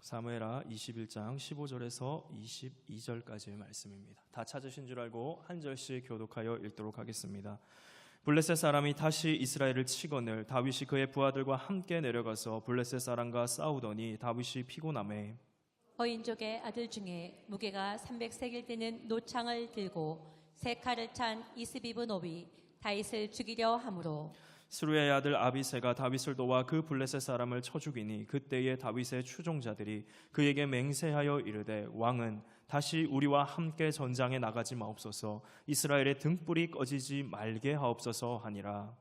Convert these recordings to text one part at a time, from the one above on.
사무엘하 21장 15절에서 22절까지의 말씀입니다. 다 찾으신 줄 알고 한 절씩 교독하여 읽도록 하겠습니다. 블레셋 사람이 다시 이스라엘을 치거늘 다윗이 그의 부하들과 함께 내려가서 블레셋 사람과 싸우더니 다윗이 피곤하매 거인족의 아들 중에 무게가 300세겔 되는 노창을 들고 세 칼을 찬 이스비브노비 다윗을 죽이려 하므로 스루의 아들 아비새가 다윗을 도와 그 블레셋 사람을 쳐 죽이니 그때에 다윗의 추종자들이 그에게 맹세하여 이르되 왕은 다시 우리와 함께 전장에 나가지 마옵소서 이스라엘의 등불이 꺼지지 말게 하옵소서 하니라.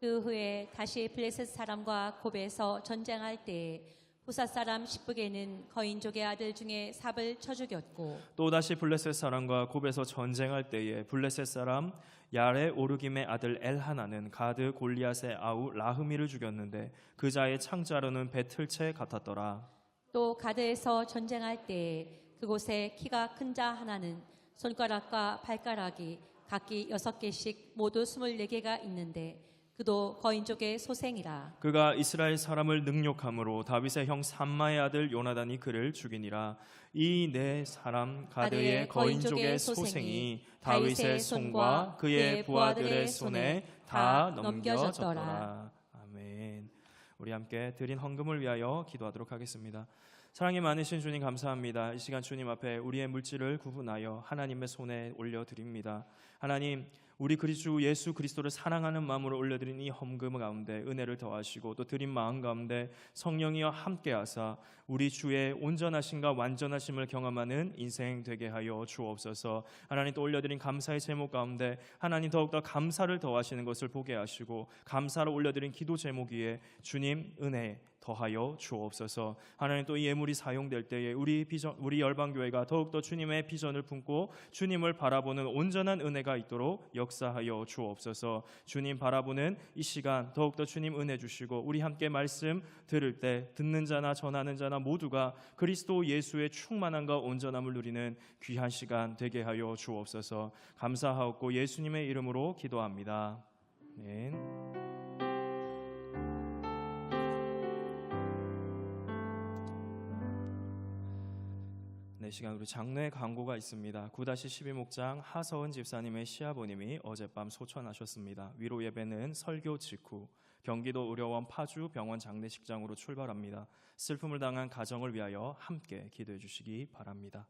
그 후에 다시 블레셋 사람과 곱에서 전쟁할 때에 후사 사람 십북에는 거인족의 아들 중에 삽을 쳐 죽였고 또다시 블레셋 사람과 곱에서 전쟁할 때에 블레셋 사람 야레 오르김의 아들 엘하나는 가드 골리앗의 아우 라흐미를 죽였는데 그 자의 창자로는 배틀채 같았더라. 또 가드에서 전쟁할 때에 그곳에 키가 큰 자 하나는 손가락과 발가락이 각기 6개씩 모두 24개가 있는데 그도 거인족의 소생이라. 그가 이스라엘 사람을 능욕함으로 다윗의 형 삼마의 아들 요나단이 그를 죽이니라. 이 네 사람 가드의 거인족의 소생이 다윗의 손과 그의 부하들의 손에 다 넘겨졌더라. 아멘. 우리 함께 드린 헌금을 위하여 기도하도록 하겠습니다. 사랑이 많으신 주님 감사합니다. 이 시간 주님 앞에 우리의 물질을 구분하여 하나님의 손에 올려드립니다. 하나님, 우리 그리스도 예수 그리스도를 사랑하는 마음으로 올려드린 이 헌금 가운데 은혜를 더하시고 또 드린 마음 가운데 성령이여 함께하사 우리 주의 온전하심과 완전하심을 경험하는 인생 되게 하여 주옵소서. 하나님, 또 올려드린 감사의 제목 가운데 하나님 더욱더 감사를 더하시는 것을 보게 하시고 감사를 올려드린 기도 제목 위에 주님 은혜 더하여 주옵소서. 하나님, 또 이 예물이 사용될 때에 우리 열방교회가 더욱더 주님의 비전을 품고 주님을 바라보는 온전한 은혜가 있도록 역사하여 주옵소서. 주님 바라보는 이 시간 더욱더 주님 은혜 주시고 우리 함께 말씀 들을 때 듣는 자나 전하는 자나 모두가 그리스도 예수의 충만함과 온전함을 누리는 귀한 시간 되게 하여 주옵소서. 감사하옵고 예수님의 이름으로 기도합니다. 아멘. 이 시간 우리 장례 광고가 있습니다. 9-12목장 하서은 집사님의 시아버님이 어젯밤 소천하셨습니다. 위로 예배는 설교 직후 경기도 의료원 파주 병원 장례식장으로 출발합니다. 슬픔을 당한 가정을 위하여 함께 기도해 주시기 바랍니다.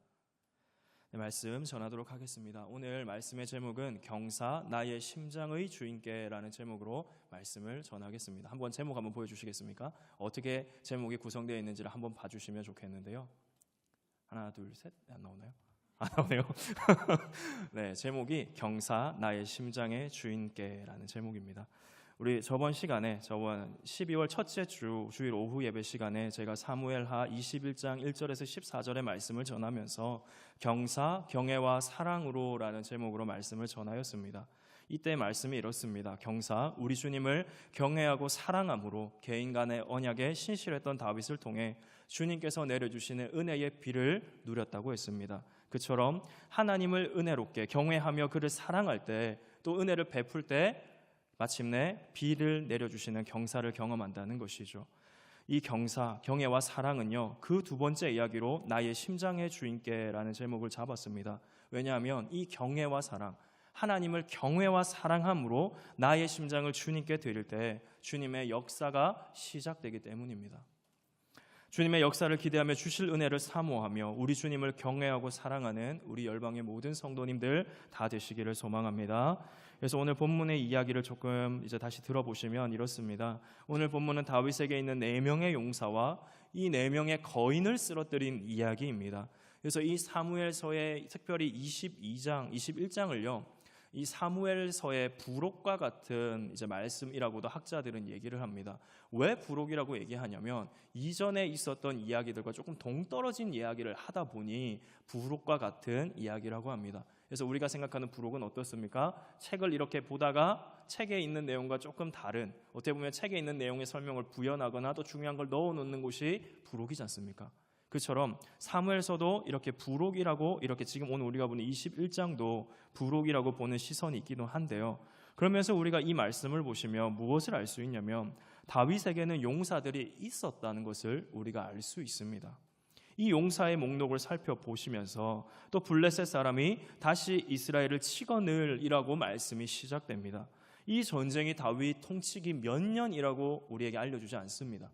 네, 말씀 전하도록 하겠습니다. 오늘 말씀의 제목은 경사 나의 심장의 주인께라는 제목으로 말씀을 전하겠습니다. 한번 제목 한번 보여주시겠습니까? 어떻게 제목이 구성되어 있는지를 한번 봐주시면 좋겠는데요. 하나, 둘, 셋. 안 나오나요? 안 나오네요. 네, 제목이 경사 나의 심장의 주인께라는 제목입니다. 우리 저번 12월 첫째 주일 오후 예배 시간에 제가 사무엘하 21장 1절에서 14절의 말씀을 전하면서 경사, 경애와 사랑으로라는 제목으로 말씀을 전하였습니다. 이때 말씀이 이렇습니다. 경사, 우리 주님을 경외하고 사랑함으로 개인 간의 언약에 신실했던 다윗을 통해 주님께서 내려주시는 은혜의 비를 누렸다고 했습니다. 그처럼 하나님을 은혜롭게 경외하며 그를 사랑할 때 또 은혜를 베풀 때 마침내 비를 내려주시는 경사를 경험한다는 것이죠. 이 경사, 경애와 사랑은요, 그 두 번째 이야기로 나의 심장의 주인께라는 제목을 잡았습니다. 왜냐하면 이 경애와 사랑, 하나님을 경외와 사랑함으로 나의 심장을 주님께 드릴 때 주님의 역사가 시작되기 때문입니다. 주님의 역사를 기대하며 주실 은혜를 사모하며 우리 주님을 경외하고 사랑하는 우리 열방의 모든 성도님들 다 되시기를 소망합니다. 그래서 오늘 본문의 이야기를 조금 이제 다시 들어보시면 이렇습니다. 오늘 본문은 다윗에게 있는 4명의 용사와 이 4명의 거인을 쓰러뜨린 이야기입니다. 그래서 이 사무엘서의 특별히 22장, 21장을요, 이 사무엘서의 부록과 같은 이제 말씀이라고도 학자들은 얘기를 합니다. 왜 부록이라고 얘기하냐면 이전에 있었던 이야기들과 조금 동떨어진 이야기를 하다 보니 부록과 같은 이야기라고 합니다. 그래서 우리가 생각하는 부록은 어떻습니까? 책을 이렇게 보다가 책에 있는 내용과 조금 다른, 어떻게 보면 책에 있는 내용의 설명을 부연하거나 또 중요한 걸 넣어놓는 곳이 부록이지 않습니까? 그처럼 사무엘서도 이렇게 부록이라고, 이렇게 지금 오늘 우리가 보는 21장도 부록이라고 보는 시선이 있기도 한데요. 그러면서 우리가 이 말씀을 보시면 무엇을 알 수 있냐면 다윗에게는 용사들이 있었다는 것을 우리가 알 수 있습니다. 이 용사의 목록을 살펴보시면서 또 블레셋 사람이 다시 이스라엘을 치거늘이라고 말씀이 시작됩니다. 이 전쟁이 다윗 통치기 몇 년이라고 우리에게 알려주지 않습니다.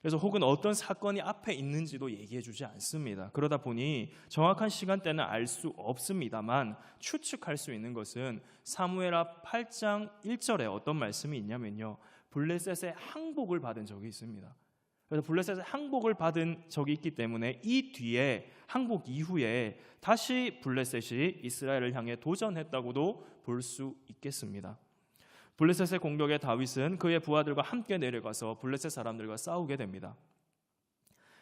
그래서 혹은 어떤 사건이 앞에 있는지도 얘기해 주지 않습니다. 그러다 보니 정확한 시간대는 알 수 없습니다만 추측할 수 있는 것은 사무엘하 8장 1절에 어떤 말씀이 있냐면요, 블레셋의 항복을 받은 적이 있습니다. 그래서 블레셋의 항복을 받은 적이 있기 때문에 이 뒤에 항복 이후에 다시 블레셋이 이스라엘을 향해 도전했다고도 볼 수 있겠습니다. 블레셋의 공격에 다윗은 그의 부하들과 함께 내려가서 블레셋 사람들과 싸우게 됩니다.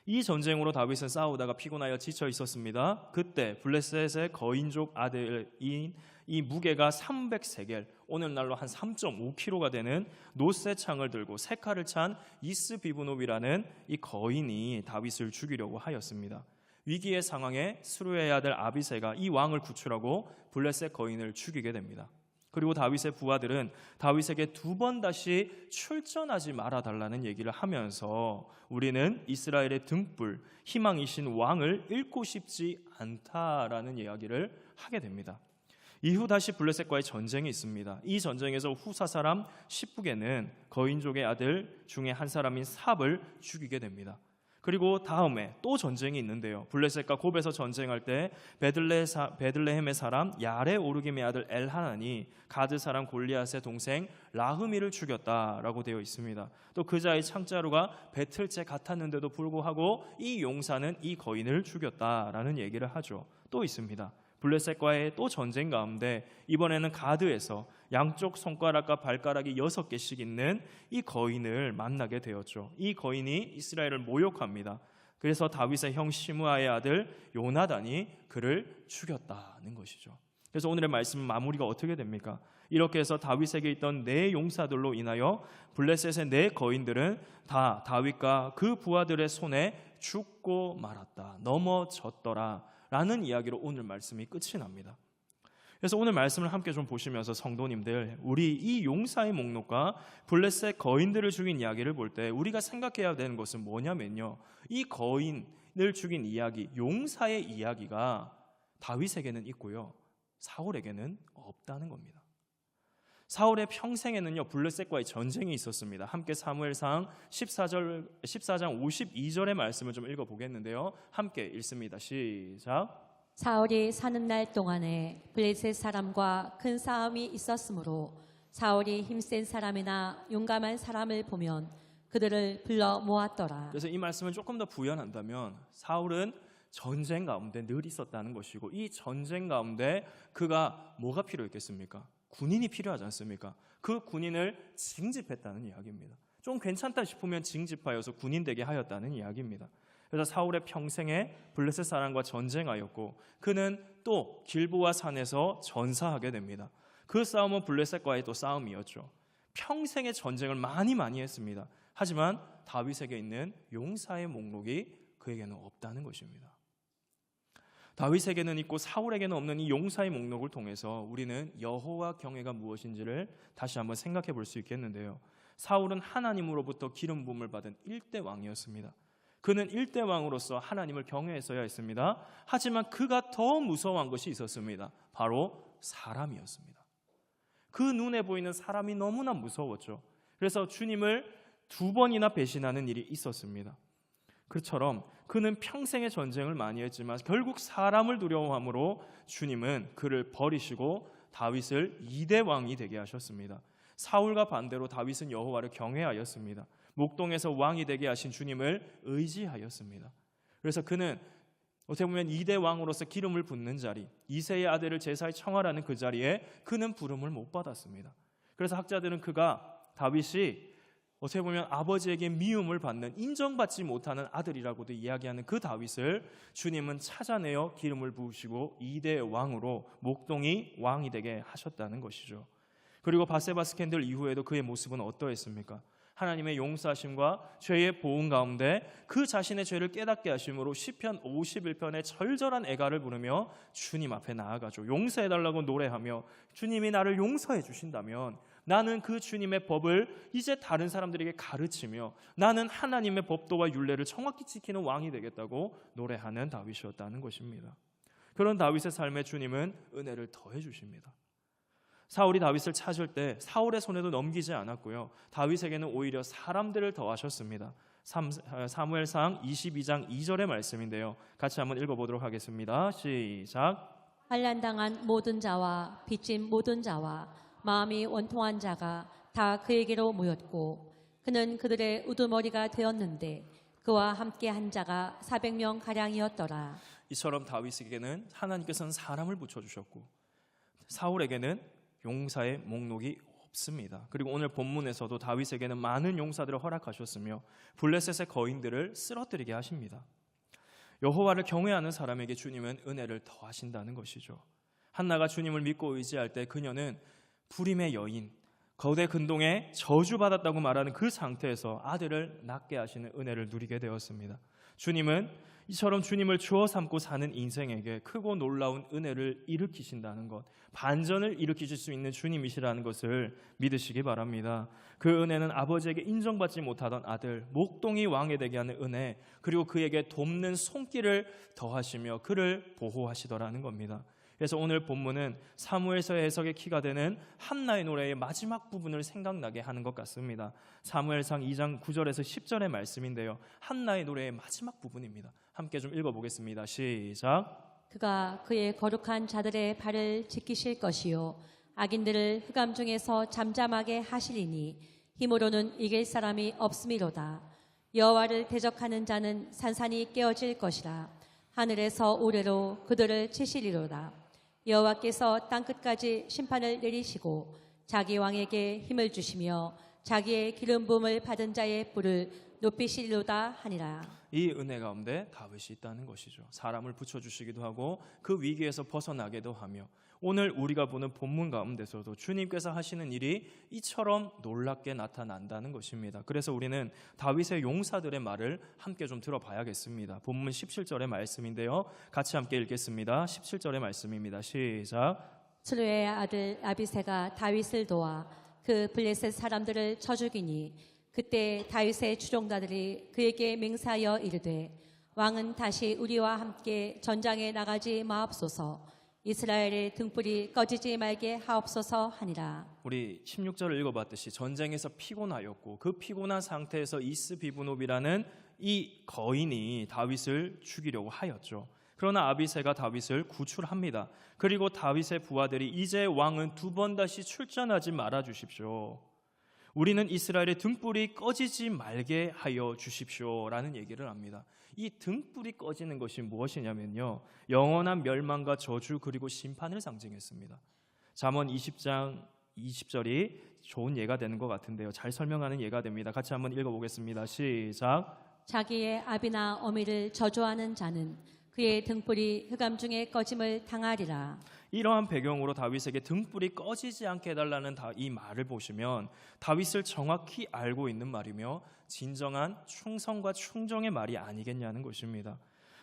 이 전쟁으로 다윗은 싸우다가 피곤하여 지쳐 있었습니다. 그때 블레셋의 거인족 아들인 이 무게가 300세겔, 오늘날로 한 3.5kg가 되는 노쇠창을 들고 세 칼을 찬 이스비브노비라는 이 거인이 다윗을 죽이려고 하였습니다. 위기의 상황에 스루야의 아들 아비새가 이 왕을 구출하고 블레셋 거인을 죽이게 됩니다. 그리고 다윗의 부하들은 다윗에게 2번 다시 출전하지 말아달라는 얘기를 하면서 우리는 이스라엘의 등불, 희망이신 왕을 잃고 싶지 않다라는 이야기를 하게 됩니다. 이후 다시 블레셋과의 전쟁이 있습니다. 이 전쟁에서 후사 사람 십북에는 거인족의 아들 중에 한 사람인 삽을 죽이게 됩니다. 그리고 다음에 또 전쟁이 있는데요, 블레셋과 곱에서 전쟁할 때 베들레헴의 사람 야레 오르김의 아들 엘하난이 가드 사람 골리앗의 동생 라흐미를 죽였다라고 되어 있습니다. 또 그자의 창자루가 배틀째 같았는데도 불구하고 이 용사는 이 거인을 죽였다라는 얘기를 하죠. 또 있습니다. 블레셋과의 또 전쟁 가운데 이번에는 가드에서 양쪽 손가락과 발가락이 6개씩 있는 이 거인을 만나게 되었죠. 이 거인이 이스라엘을 모욕합니다. 그래서 다윗의 형 시므아의 아들 요나단이 그를 죽였다는 것이죠. 그래서 오늘의 말씀 마무리가 어떻게 됩니까? 이렇게 해서 다윗에게 있던 4 용사들로 인하여 블레셋의 4 거인들은 다 다윗과 그 부하들의 손에 죽고 말았다, 넘어졌더라 라는 이야기로 오늘 말씀이 끝이 납니다. 그래서 오늘 말씀을 함께 좀 보시면서 성도님들, 우리 이 용사의 목록과 블레셋 거인들을 죽인 이야기를 볼 때 우리가 생각해야 되는 것은 뭐냐면요, 이 거인을 죽인 이야기, 용사의 이야기가 다윗에게는 있고요, 사울에게는 없다는 겁니다. 사울의 평생에는요, 블레셋과의 전쟁이 있었습니다. 함께 사무엘상 14장 52절의 말씀을 좀 읽어보겠는데요, 함께 읽습니다. 시작. 사울이 사는 날 동안에 블레셋 사람과 큰 싸움이 있었으므로 사울이 힘센 사람이나 용감한 사람을 보면 그들을 불러 모았더라. 그래서 이 말씀을 조금 더 부연한다면 사울은 전쟁 가운데 늘 있었다는 것이고, 이 전쟁 가운데 그가 뭐가 필요했겠습니까? 군인이 필요하지 않습니까? 그 군인을 징집했다는 이야기입니다. 좀 괜찮다 싶으면 징집하여서 군인 되게 하였다는 이야기입니다. 그래서 사울의 평생에 블레셋 사람과 전쟁하였고, 그는 또 길보아 산에서 전사하게 됩니다. 그 싸움은 블레셋과의 또 싸움이었죠. 평생의 전쟁을 많이 했습니다. 하지만 다윗에게 있는 용사의 목록이 그에게는 없다는 것입니다. 다윗에게는 있고 사울에게는 없는 이 용사의 목록을 통해서 우리는 여호와 경외가 무엇인지를 다시 한번 생각해 볼 수 있겠는데요, 사울은 하나님으로부터 기름 부음을 받은 1대 왕이었습니다. 그는 1대 왕으로서 하나님을 경외했어야 했습니다. 하지만 그가 더 무서워한 것이 있었습니다. 바로 사람이었습니다. 그 눈에 보이는 사람이 너무나 무서웠죠. 그래서 주님을 2번이나 배신하는 일이 있었습니다. 그처럼 그는 평생의 전쟁을 많이 했지만 결국 사람을 두려워함으로 주님은 그를 버리시고 다윗을 2대 왕이 되게 하셨습니다. 사울과 반대로 다윗은 여호와를 경외하였습니다. 목동에서 왕이 되게 하신 주님을 의지하였습니다. 그래서 그는 어떻게 보면 2대 왕으로서 기름을 붓는 자리, 이새의 아들을 제사에 청하라는 그 자리에 그는 부름을 못 받았습니다. 그래서 학자들은 그가 다윗이 어떻게 보면 아버지에게 미움을 받는, 인정받지 못하는 아들이라고도 이야기하는 그 다윗을 주님은 찾아내어 기름을 부으시고 2대 왕으로 목동이 왕이 되게 하셨다는 것이죠. 그리고 바세바 스캔들 이후에도 그의 모습은 어떠했습니까? 하나님의 용서하심과 죄의 보응 가운데 그 자신의 죄를 깨닫게 하심으로 시편 51편의 절절한 애가를 부르며 주님 앞에 나아가죠. 용서해달라고 노래하며 주님이 나를 용서해 주신다면 나는 그 주님의 법을 이제 다른 사람들에게 가르치며 나는 하나님의 법도와 율례를 정확히 지키는 왕이 되겠다고 노래하는 다윗이었다는 것입니다. 그런 다윗의 삶에 주님은 은혜를 더해 주십니다. 사울이 다윗을 찾을 때 사울의 손에도 넘기지 않았고요. 다윗에게는 오히려 사람들을 더하셨습니다. 사무엘상 22장 2절의 말씀인데요. 같이 한번 읽어보도록 하겠습니다. 시작. 환난당한 모든 자와 빚진 모든 자와 마음이 원통한 자가 다 그에게로 모였고 그는 그들의 우두머리가 되었는데 그와 함께 한 자가 400명 가량이었더라. 이처럼 다윗에게는 하나님께서는 사람을 붙여주셨고 사울에게는 용사의 목록이 없습니다. 그리고 오늘 본문에서도 다윗에게는 많은 용사들을 허락하셨으며 블레셋의 거인들을 쓰러뜨리게 하십니다. 여호와를 경외하는 사람에게 주님은 은혜를 더하신다는 것이죠. 한나가 주님을 믿고 의지할 때 그녀는 불임의 여인, 거대 근동에 저주받았다고 말하는 그 상태에서 아들을 낳게 하시는 은혜를 누리게 되었습니다. 주님은 이처럼 주님을 주어 삼고 사는 인생에게 크고 놀라운 은혜를 일으키신다는 것, 반전을 일으키실 수 있는 주님이시라는 것을 믿으시기 바랍니다. 그 은혜는 아버지에게 인정받지 못하던 아들 목동이 왕이 되게 하는 은혜, 그리고 그에게 돕는 손길을 더하시며 그를 보호하시더라는 겁니다. 그래서 오늘 본문은 사무엘서의 해석의 키가 되는 한나의 노래의 마지막 부분을 생각나게 하는 것 같습니다. 사무엘상 2장 9절에서 10절의 말씀인데요. 한나의 노래의 마지막 부분입니다. 함께 좀 읽어보겠습니다. 시작. 그가 그의 거룩한 자들의 발을 지키실 것이요 악인들을 흑암 중에서 잠잠하게 하시리니 힘으로는 이길 사람이 없음이로다. 여호와를 대적하는 자는 산산이 깨어질 것이라. 하늘에서 우레로 그들을 치시리로다. 여호와께서 땅끝까지 심판을 내리시고 자기 왕에게 힘을 주시며 자기의 기름 부음을 받은 자의 뿔을 높이시리로다 하니라. 이 은혜 가운데 다윗이 있다는 것이죠. 사람을 붙여주시기도 하고 그 위기에서 벗어나게도 하며 오늘 우리가 보는 본문 가운데서도 주님께서 하시는 일이 이처럼 놀랍게 나타난다는 것입니다. 그래서 우리는 다윗의 용사들의 말을 함께 좀 들어봐야겠습니다. 본문 17절의 말씀인데요. 같이 함께 읽겠습니다. 17절의 말씀입니다. 시작. 스루의 아들 아비새가 다윗을 도와 그 블레셋 사람들을 쳐 죽이니 그때 다윗의 추종자들이 그에게 맹세하여 이르되 왕은 다시 우리와 함께 전장에 나가지 마옵소서. 이스라엘의 등불이 꺼지지 말게 하옵소서 하니라. 우리 16절을 읽어봤듯이 전쟁에서 피곤하였고 그 피곤한 상태에서 이스비브노비라는 이 거인이 다윗을 죽이려고 하였죠. 그러나 아비새가 다윗을 구출합니다. 그리고 다윗의 부하들이 이제 왕은 두 번 다시 출전하지 말아 주십시오. 우리는 이스라엘의 등불이 꺼지지 말게 하여 주십시오라는 얘기를 합니다. 이 등불이 꺼지는 것이 무엇이냐면요, 영원한 멸망과 저주 그리고 심판을 상징했습니다. 잠언 20장 20절이 좋은 예가 되는 것 같은데요. 잘 설명하는 예가 됩니다. 같이 한번 읽어보겠습니다. 시작. 자기의 아비나 어미를 저주하는 자는 그의 등불이 흑암 중에 꺼짐을 당하리라. 이러한 배경으로 다윗에게 등불이 꺼지지 않게 해달라는 이 말을 보시면 다윗을 정확히 알고 있는 말이며 진정한 충성과 충정의 말이 아니겠냐는 것입니다.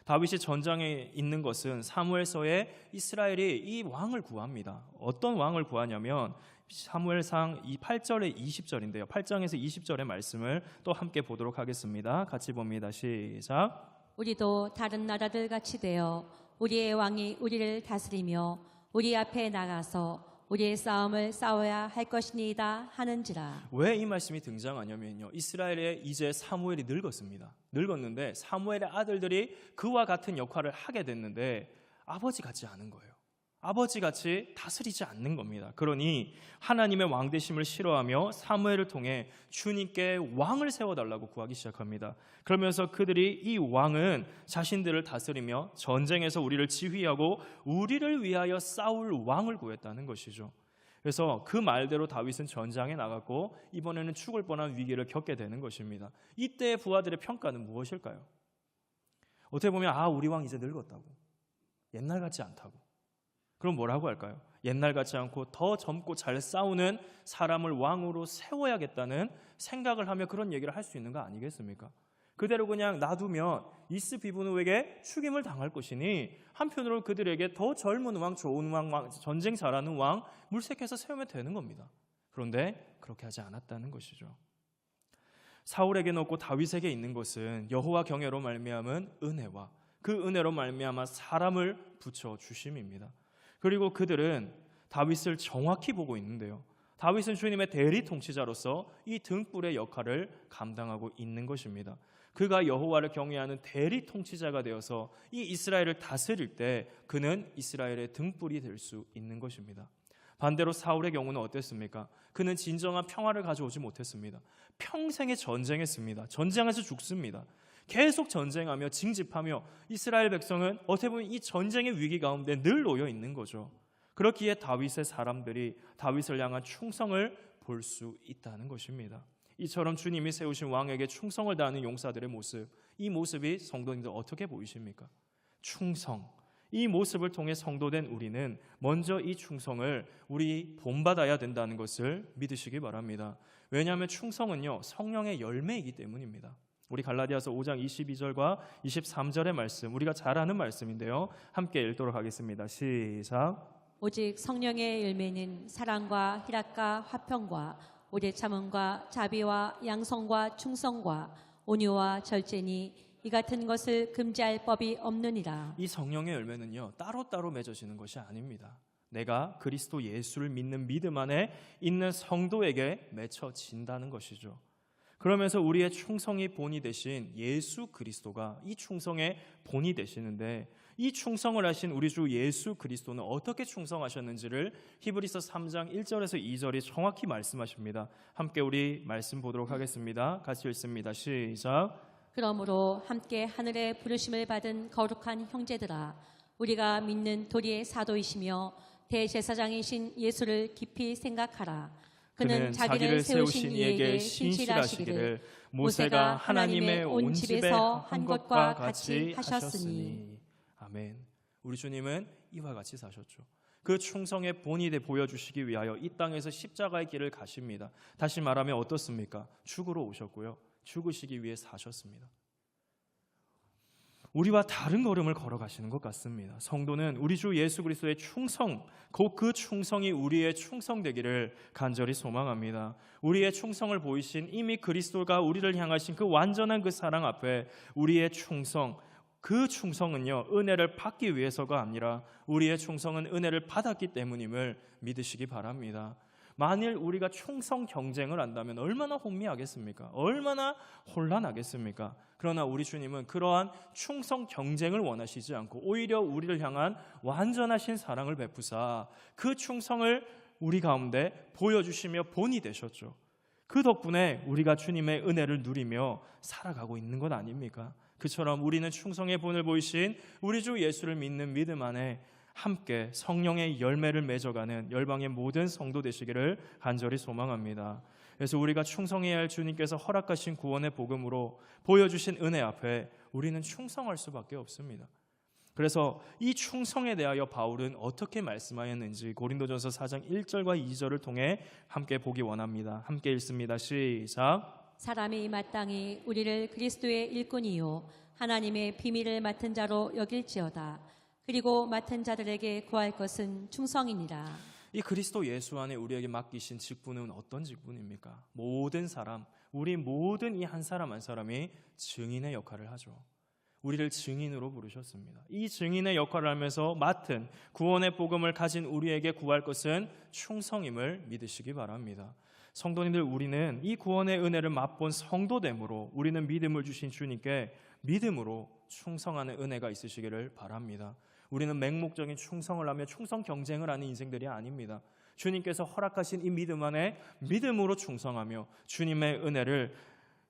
다윗이 전장에 있는 것은 사무엘서에 이스라엘이 이 왕을 구합니다. 어떤 왕을 구하냐면 사무엘상 8절에 20절인데요. 8장에서 20절의 말씀을 또 함께 보도록 하겠습니다. 같이 봅니다. 시작. 우리도 다른 나라들 같이 되어 우리의 왕이 우리를 다스리며 우리 앞에 나가서 우리의 싸움을 싸워야 할 것이니이다 하는지라. 왜 이 말씀이 등장하냐면요, 이스라엘에 이제 사무엘이 늙었습니다. 늙었는데 사무엘의 아들들이 그와 같은 역할을 하게 됐는데 아버지 같지 않은 거예요. 아버지 같이 다스리지 않는 겁니다. 그러니 하나님의 왕 되심을 싫어하며 사무엘을 통해 주님께 왕을 세워달라고 구하기 시작합니다. 그러면서 그들이 이 왕은 자신들을 다스리며 전쟁에서 우리를 지휘하고 우리를 위하여 싸울 왕을 구했다는 것이죠. 그래서 그 말대로 다윗은 전장에 나갔고 이번에는 죽을 뻔한 위기를 겪게 되는 것입니다. 이때의 부하들의 평가는 무엇일까요? 어떻게 보면 우리 왕 이제 늙었다고, 옛날 같지 않다고. 그럼 뭐라고 할까요? 옛날 같지 않고 더 젊고 잘 싸우는 사람을 왕으로 세워야겠다는 생각을 하며 그런 얘기를 할 수 있는 거 아니겠습니까? 그대로 그냥 놔두면 이스비브노에게 죽임을 당할 것이니 한편으로 그들에게 더 젊은 왕, 좋은 왕, 전쟁 잘하는 왕 물색해서 세우면 되는 겁니다. 그런데 그렇게 하지 않았다는 것이죠. 사울에게는 없고 다윗에게 있는 것은 여호와 경외로 말미암은 은혜와 그 은혜로 말미암아 사람을 붙여 주심입니다. 그리고 그들은 다윗을 정확히 보고 있는데요. 다윗은 주님의 대리 통치자로서 이 등불의 역할을 감당하고 있는 것입니다. 그가 여호와를 경외하는 대리 통치자가 되어서 이 이스라엘을 다스릴 때 그는 이스라엘의 등불이 될 수 있는 것입니다. 반대로 사울의 경우는 어땠습니까? 그는 진정한 평화를 가져오지 못했습니다. 평생에 전쟁했습니다. 전쟁에서 죽습니다. 계속 전쟁하며 징집하며 이스라엘 백성은 어떻게 보면 이 전쟁의 위기 가운데 늘 놓여 있는 거죠. 그렇기에 다윗의 사람들이 다윗을 향한 충성을 볼 수 있다는 것입니다. 이처럼 주님이 세우신 왕에게 충성을 다하는 용사들의 모습, 이 모습이 성도님들 어떻게 보이십니까? 충성, 이 모습을 통해 성도된 우리는 먼저 이 충성을 우리 본받아야 된다는 것을 믿으시기 바랍니다. 왜냐하면 충성은요, 성령의 열매이기 때문입니다. 우리 갈라디아서 5장 22절과 23절의 말씀, 우리가 잘 아는 말씀인데요, 함께 읽도록 하겠습니다. 시작. 오직 성령의 열매는 사랑과 희락과 화평과 오래 참음과 자비와 양성과 충성과 온유와 절제니 이 같은 것을 금지할 법이 없느니라. 이 성령의 열매는요, 따로따로 맺어지는 것이 아닙니다. 내가 그리스도 예수를 믿는 믿음 안에 있는 성도에게 맺혀진다는 것이죠. 그러면서 우리의 충성이 본이 되신 예수 그리스도가 이 충성의 본이 되시는데, 이 충성을 하신 우리 주 예수 그리스도는 어떻게 충성하셨는지를 히브리서 3장 1절에서 2절이 정확히 말씀하십니다. 함께 우리 말씀 보도록 하겠습니다. 같이 읽습니다. 시작. 그러므로 함께 하늘에 부르심을 받은 거룩한 형제들아, 우리가 믿는 도리의 사도이시며 대제사장이신 예수를 깊이 생각하라. 그는 자기를 세우신 이에게 신실하시기를 모세가 하나님의 온 집에서 한 것과 같이 하셨으니. 아멘. 우리 주님은 이와 같이 사셨죠. 그 충성의 본이 돼 보여주시기 위하여 이 땅에서 십자가의 길을 가십니다. 다시 말하면 어떻습니까? 죽으러 오셨고요, 죽으시기 위해 사셨습니다. 우리와 다른 걸음을 걸어가시는 것 같습니다. 성도는 우리 주 예수 그리스도의 충성, 곧 그 충성이 우리의 충성되기를 간절히 소망합니다. 우리의 충성을 보이신 이미 그리스도가 우리를 향하신 그 완전한 그 사랑 앞에 우리의 충성, 그 충성은요, 은혜를 받기 위해서가 아니라 우리의 충성은 은혜를 받았기 때문임을 믿으시기 바랍니다. 만일 우리가 충성 경쟁을 한다면 얼마나 혼미하겠습니까? 얼마나 혼란하겠습니까? 그러나 우리 주님은 그러한 충성 경쟁을 원하시지 않고 오히려 우리를 향한 완전하신 사랑을 베푸사 그 충성을 우리 가운데 보여주시며 본이 되셨죠. 그 덕분에 우리가 주님의 은혜를 누리며 살아가고 있는 것 아닙니까? 그처럼 우리는 충성의 본을 보이신 우리 주 예수를 믿는 믿음 안에 함께 성령의 열매를 맺어가는 열방의 모든 성도 되시기를 간절히 소망합니다. 그래서 우리가 충성해야 할 주님께서 허락하신 구원의 복음으로 보여주신 은혜 앞에 우리는 충성할 수밖에 없습니다. 그래서 이 충성에 대하여 바울은 어떻게 말씀하였는지 고린도전서 4장 1절과 2절을 통해 함께 보기 원합니다. 함께 읽습니다. 시작. 사람이 마땅히 우리를 그리스도의 일꾼이요 하나님의 비밀을 맡은 자로 여길지어다. 그리고 맡은 자들에게 구할 것은 충성이니라. 이 그리스도 예수 안에 우리에게 맡기신 직분은 어떤 직분입니까? 모든 사람, 우리 모든 이 한 사람 한 사람이 증인의 역할을 하죠. 우리를 증인으로 부르셨습니다. 이 증인의 역할을 하면서 맡은 구원의 복음을 가진 우리에게 구할 것은 충성임을 믿으시기 바랍니다. 성도님들, 우리는 이 구원의 은혜를 맛본 성도됨으로 우리는 믿음을 주신 주님께 믿음으로 충성하는 은혜가 있으시기를 바랍니다. 우리는 맹목적인 충성을 하며 충성 경쟁을 하는 인생들이 아닙니다. 주님께서 허락하신 이 믿음 안에 믿음으로 충성하며 주님의 은혜를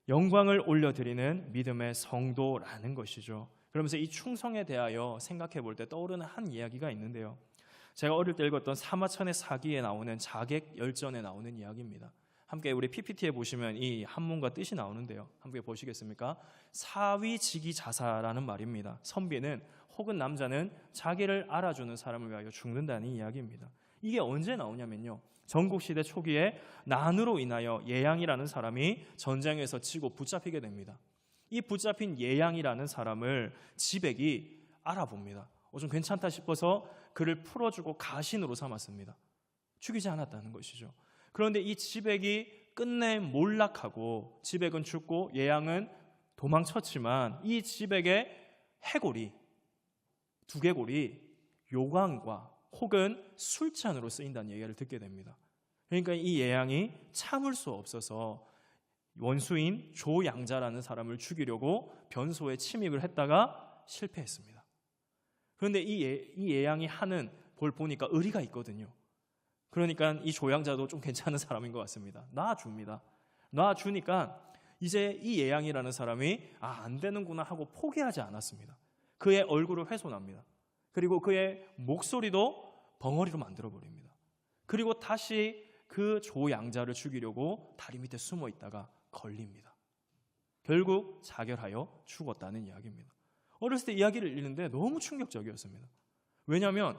영광을 올려드리는 믿음의 성도라는 것이죠. 그러면서 이 충성에 대하여 생각해 볼 때 떠오르는 한 이야기가 있는데요. 제가 어릴 때 읽었던 사마천의 사기에 나오는 자객 열전에 나오는 이야기입니다. 함께 우리 PPT에 보시면 이 한문과 뜻이 나오는데요. 함께 보시겠습니까? 사위지기자사라는 말입니다. 선비는 혹은 남자는 자기를 알아주는 사람을 위하여 죽는다는 이야기입니다. 이게 언제 나오냐면요, 전국시대 초기에 난으로 인하여 예양이라는 사람이 전쟁에서 치고 붙잡히게 됩니다. 이 붙잡힌 예양이라는 사람을 지백이 알아봅니다. 좀 괜찮다 싶어서 그를 풀어주고 가신으로 삼았습니다. 죽이지 않았다는 것이죠. 그런데 이 지백이 끝내 몰락하고 지백은 죽고 예양은 도망쳤지만 이 지백의 해골이, 두개골이 요강과 혹은 술잔으로 쓰인다는 얘기를 듣게 됩니다. 그러니까 이 예양이 참을 수 없어서 원수인 조양자라는 사람을 죽이려고 변소에 침입을 했다가 실패했습니다. 그런데 이 예양이 하는 볼 보니까 의리가 있거든요. 그러니까 이 조양자도 좀 괜찮은 사람인 것 같습니다. 놔줍니다. 놔주니까 이제 이 예양이라는 사람이 안 되는구나 하고 포기하지 않았습니다. 그의 얼굴을 훼손합니다. 그리고 그의 목소리도 벙어리로 만들어버립니다. 그리고 다시 그 조양자를 죽이려고 다리 밑에 숨어 있다가 걸립니다. 결국 자결하여 죽었다는 이야기입니다. 어렸을 때 이야기를 읽는데 너무 충격적이었습니다. 왜냐하면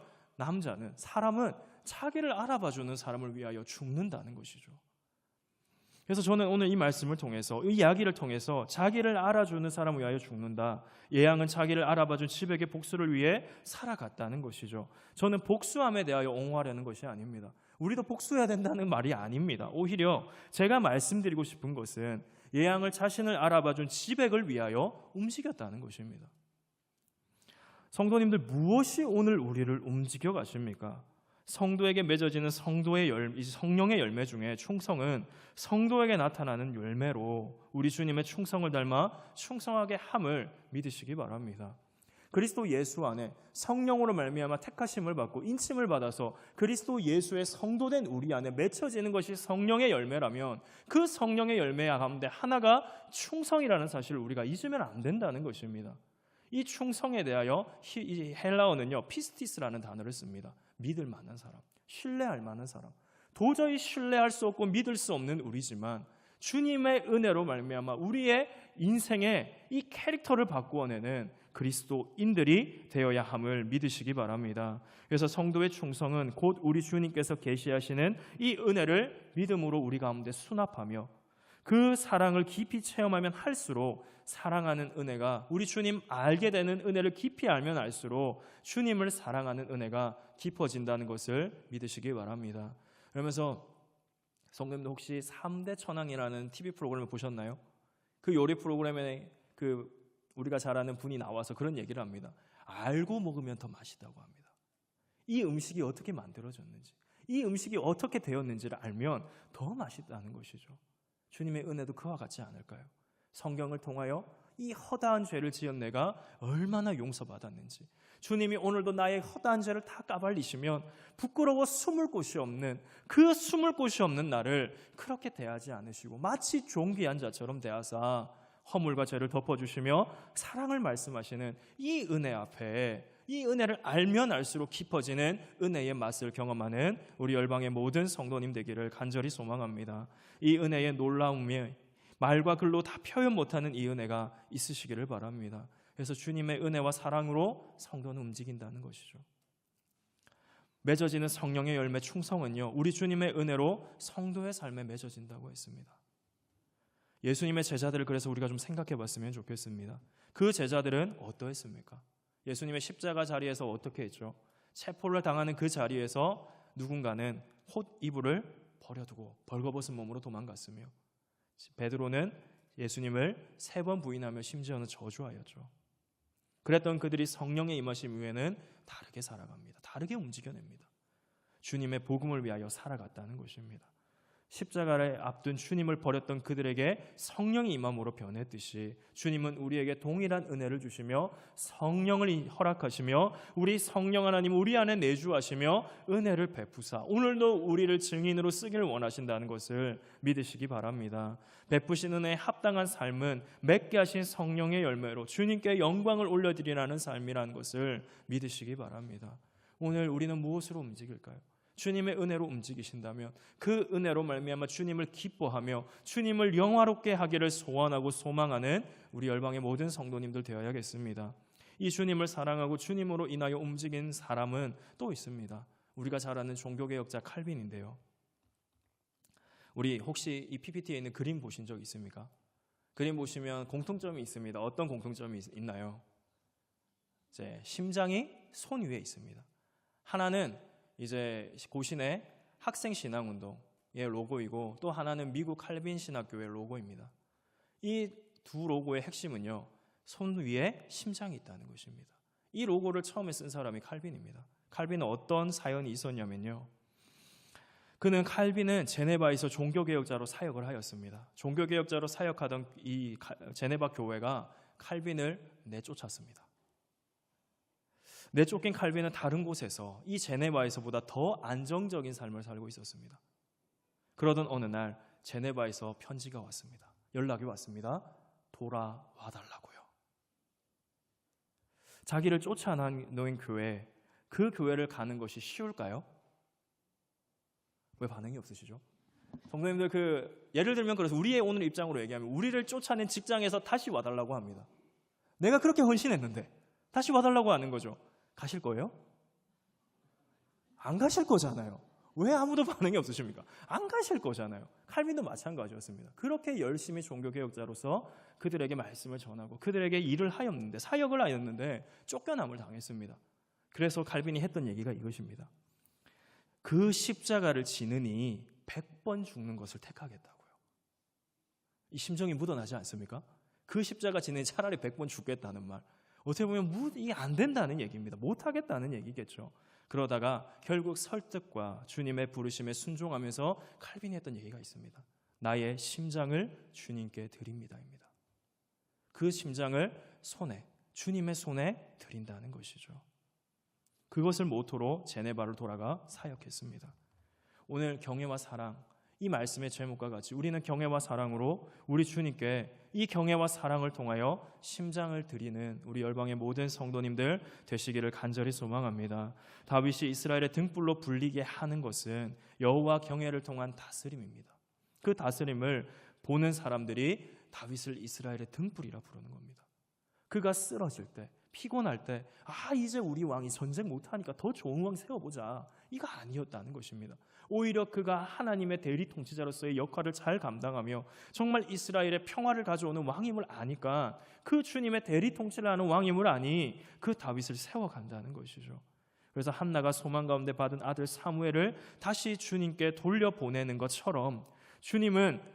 사람은 자기를 알아봐주는 사람을 위하여 죽는다는 것이죠. 그래서 저는 오늘 이 말씀을 통해서, 이 이야기를 통해서 자기를 알아주는 사람을 위하여 죽는다. 예양은 자기를 알아봐준 지백의 복수를 위해 살아갔다는 것이죠. 저는 복수함에 대하여 옹호하려는 것이 아닙니다. 우리도 복수해야 된다는 말이 아닙니다. 오히려 제가 말씀드리고 싶은 것은 예양을 자신을 알아봐준 지백을 위하여 움직였다는 것입니다. 성도님들, 무엇이 오늘 우리를 움직여 가십니까? 성도에게 맺어지는 성령의 열매 중에 충성은 성도에게 나타나는 열매로 우리 주님의 충성을 닮아 충성하게 함을 믿으시기 바랍니다. 그리스도 예수 안에 성령으로 말미암아 택하심을 받고 인침을 받아서 그리스도 예수의 성도된 우리 안에 맺혀지는 것이 성령의 열매라면 그 성령의 열매 가운데 하나가 충성이라는 사실을 우리가 잊으면 안 된다는 것입니다. 이 충성에 대하여 이 헬라어는요, 피스티스라는 단어를 씁니다. 믿을 만한 사람, 신뢰할 만한 사람. 도저히 신뢰할 수 없고 믿을 수 없는 우리지만 주님의 은혜로 말미암아 우리의 인생의 이 캐릭터를 바꾸어내는 그리스도인들이 되어야 함을 믿으시기 바랍니다. 그래서 성도의 충성은 곧 우리 주님께서 계시하시는 이 은혜를 믿음으로 우리 가운데 수납하며 그 사랑을 깊이 체험하면 할수록 사랑하는 은혜가, 우리 주님 알게 되는 은혜를 깊이 알면 알수록 주님을 사랑하는 은혜가 깊어진다는 것을 믿으시기 바랍니다. 그러면서 성도님들 혹시 3대 천왕이라는 TV 프로그램을 보셨나요? 그 요리 프로그램에 우리가 잘 아는 분이 나와서 그런 얘기를 합니다. 알고 먹으면 더 맛있다고 합니다. 이 음식이 어떻게 만들어졌는지, 이 음식이 어떻게 되었는지를 알면 더 맛있다는 것이죠. 주님의 은혜도 그와 같지 않을까요? 성경을 통하여 이 허다한 죄를 지은 내가 얼마나 용서받았는지, 주님이 오늘도 나의 허다한 죄를 다 까발리시면 부끄러워 숨을 곳이 없는, 그 숨을 곳이 없는 나를 그렇게 대하지 않으시고 마치 존귀한 자처럼 대하사 허물과 죄를 덮어주시며 사랑을 말씀하시는 이 은혜 앞에, 이 은혜를 알면 알수록 깊어지는 은혜의 맛을 경험하는 우리 열방의 모든 성도님 되기를 간절히 소망합니다. 이 은혜의 놀라움이 말과 글로 다 표현 못하는 이 은혜가 있으시기를 바랍니다. 그래서 주님의 은혜와 사랑으로 성도는 움직인다는 것이죠. 맺어지는 성령의 열매 충성은요, 우리 주님의 은혜로 성도의 삶에 맺어진다고 했습니다. 예수님의 제자들을 그래서 우리가 좀 생각해 봤으면 좋겠습니다. 그 제자들은 어떠했습니까? 예수님의 십자가 자리에서 어떻게 했죠? 체포를 당하는 그 자리에서 누군가는 홑 이불을 버려두고 벌거벗은 몸으로 도망갔으며, 베드로는 예수님을 3번 부인하며 심지어는 저주하였죠. 그랬던 그들이 성령의 임하심 위에는 다르게 살아갑니다. 다르게 움직여냅니다. 주님의 복음을 위하여 살아갔다는 것입니다. 십자가를 앞둔 주님을 버렸던 그들에게 성령이 임함으로 변했듯이 주님은 우리에게 동일한 은혜를 주시며 성령을 허락하시며 우리 성령 하나님 우리 안에 내주하시며 은혜를 베푸사 오늘도 우리를 증인으로 쓰기를 원하신다는 것을 믿으시기 바랍니다. 베푸신 은혜에 합당한 삶은 맺게 하신 성령의 열매로 주님께 영광을 올려드리라는 삶이라는 것을 믿으시기 바랍니다. 오늘 우리는 무엇으로 움직일까요? 주님의 은혜로 움직이신다면 그 은혜로 말미암아 주님을 기뻐하며 주님을 영화롭게 하기를 소원하고 소망하는 우리 열방의 모든 성도님들 되어야겠습니다. 이 주님을 사랑하고 주님으로 인하여 움직인 사람은 또 있습니다. 우리가 잘 아는 종교개혁자 칼빈인데요. 우리 혹시 이 PPT에 있는 그림 보신 적 있습니까? 그림 보시면 공통점이 있습니다. 어떤 공통점이 있나요? 이제 심장이 손 위에 있습니다. 하나는 이제 고신의 학생 신앙운동, 로고이고 또 하나는 미국 칼빈 신학교의 로고입니다. 이 두 로고의 핵심은요, 손 위에 심장이 있다는 것입니다. 이 로고를 처음에 쓴 사람이 칼빈입니다. 칼빈은 어떤 사연이 있었냐면요, 그는 칼빈은 제네바에서 종교개혁자로 사역을 하였습니다. 종교개혁자로 사역하던 이 제네바 교회가 칼빈을 내쫓았습니다. 내쫓긴 칼빈은 다른 곳에서 이 제네바에서보다 더 안정적인 삶을 살고 있었습니다. 그러던 어느 날 제네바에서 편지가 왔습니다. 연락이 왔습니다. 돌아와 달라고요. 자기를 쫓아놓은 교회, 그 교회를 가는 것이 쉬울까요? 왜 반응이 없으시죠? 성도님들, 예를 들면 그래서 우리의 오늘 입장으로 얘기하면 우리를 쫓아낸 직장에서 다시 와달라고 합니다. 내가 그렇게 헌신했는데 다시 와달라고 하는 거죠. 가실 거예요? 안 가실 거잖아요. 왜 아무도 반응이 없으십니까? 안 가실 거잖아요. 칼빈도 마찬가지였습니다. 그렇게 열심히 종교개혁자로서 그들에게 말씀을 전하고 그들에게 일을 하였는데, 사역을 하였는데 쫓겨남을 당했습니다. 그래서 칼빈이 했던 얘기가 이것입니다. 그 십자가를 지느니 100번 죽는 것을 택하겠다고요. 이 심정이 묻어나지 않습니까? 그 십자가 지느니 차라리 100번 죽겠다는 말. 어떻게 보면 이게 안 된다는 얘기입니다. 못하겠다는 얘기겠죠. 그러다가 결국 설득과 주님의 부르심에 순종하면서 칼빈이 했던 얘기가 있습니다. 나의 심장을 주님께 드립니다입니다. 그 심장을 주님의 손에 드린다는 것이죠. 그것을 모토로 제네바를 돌아가 사역했습니다. 오늘 경애와 사랑, 이 말씀의 제목과 같이 우리는 경애와 사랑으로 우리 주님께 이 경애와 사랑을 통하여 심장을 드리는 우리 열방의 모든 성도님들 되시기를 간절히 소망합니다. 다윗이 이스라엘의 등불로 불리게 하는 것은 여호와 경외를 통한 다스림입니다. 그 다스림을 보는 사람들이 다윗을 이스라엘의 등불이라 부르는 겁니다. 그가 쓰러질 때, 피곤할 때, 이제 우리 왕이 전쟁 못하니까 더 좋은 왕 세워보자, 이거 아니었다는 것입니다. 오히려 그가 하나님의 대리 통치자로서의 역할을 잘 감당하며 정말 이스라엘의 평화를 가져오는 왕임을 아니까, 그 주님의 대리 통치를 하는 왕임을 아니 그 다윗을 세워간다는 것이죠. 그래서 한나가 소망 가운데 받은 아들 사무엘을 다시 주님께 돌려보내는 것처럼 주님은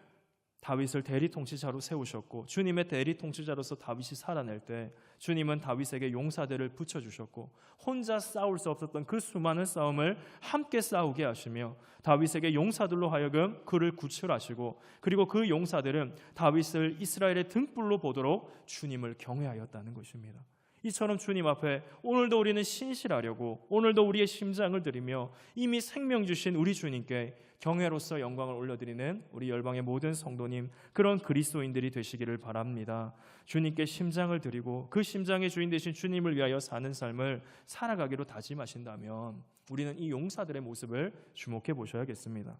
다윗을 대리 통치자로 세우셨고, 주님의 대리 통치자로서 다윗이 살아낼 때 주님은 다윗에게 용사들을 붙여주셨고, 혼자 싸울 수 없었던 그 수많은 싸움을 함께 싸우게 하시며 다윗에게 용사들로 하여금 그를 구출하시고, 그리고 그 용사들은 다윗을 이스라엘의 등불로 보도록 주님을 경외하였다는 것입니다. 이처럼 주님 앞에 오늘도 우리는 신실하려고, 오늘도 우리의 심장을 드리며 이미 생명 주신 우리 주님께 경외로서 영광을 올려드리는 우리 열방의 모든 성도님, 그런 그리스도인들이 되시기를 바랍니다. 주님께 심장을 드리고 그 심장의 주인 되신 주님을 위하여 사는 삶을 살아가기로 다짐하신다면 우리는 이 용사들의 모습을 주목해 보셔야겠습니다.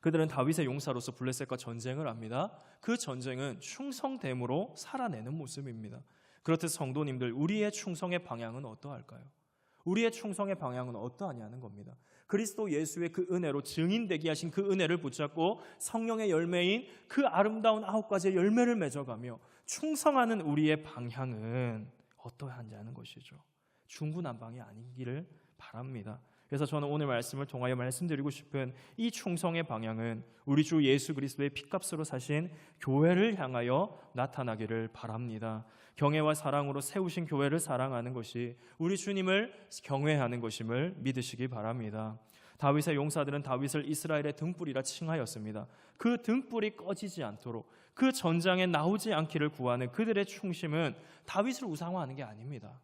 그들은 다윗의 용사로서 블레셋과 전쟁을 합니다. 그 전쟁은 충성됨으로 살아내는 모습입니다. 그렇듯 성도님들, 우리의 충성의 방향은 어떠할까요? 우리의 충성의 방향은 어떠하냐는 겁니다. 그리스도 예수의 그 은혜로 증인되게 하신 그 은혜를 붙잡고 성령의 열매인 그 아름다운 9가지의 열매를 맺어가며 충성하는 우리의 방향은 어떠한지 것이죠. 중구난방이 아니기를 바랍니다. 그래서 저는 오늘 말씀을 통하여 말씀드리고 싶은 이 충성의 방향은 우리 주 예수 그리스도의 피값으로 사신 교회를 향하여 나타나기를 바랍니다. 경애와 사랑으로 세우신 교회를 사랑하는 것이 우리 주님을 경외하는 것임을 믿으시기 바랍니다. 다윗의 용사들은 다윗을 이스라엘의 등불이라 칭하였습니다. 그 등불이 꺼지지 않도록, 그 전장에 나오지 않기를 구하는 그들의 충심은 다윗을 우상화하는 게 아닙니다.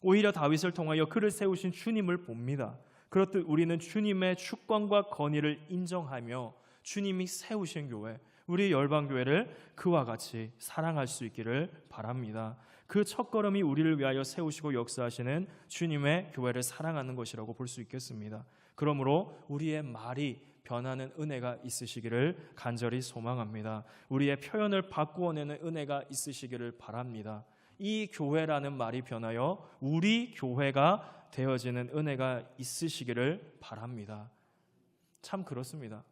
오히려 다윗을 통하여 그를 세우신 주님을 봅니다. 그렇듯 우리는 주님의 주권과 권위를 인정하며 주님이 세우신 교회, 우리 열방교회를 그와 같이 사랑할 수 있기를 바랍니다. 그 첫걸음이 우리를 위하여 세우시고 역사하시는 주님의 교회를 사랑하는 것이라고 볼 수 있겠습니다. 그러므로 우리의 말이 변하는 은혜가 있으시기를 간절히 소망합니다. 우리의 표현을 바꾸어내는 은혜가 있으시기를 바랍니다. 이 교회라는 말이 변하여 우리 교회가 되어지는 은혜가 있으시기를 바랍니다. 참 그렇습니다.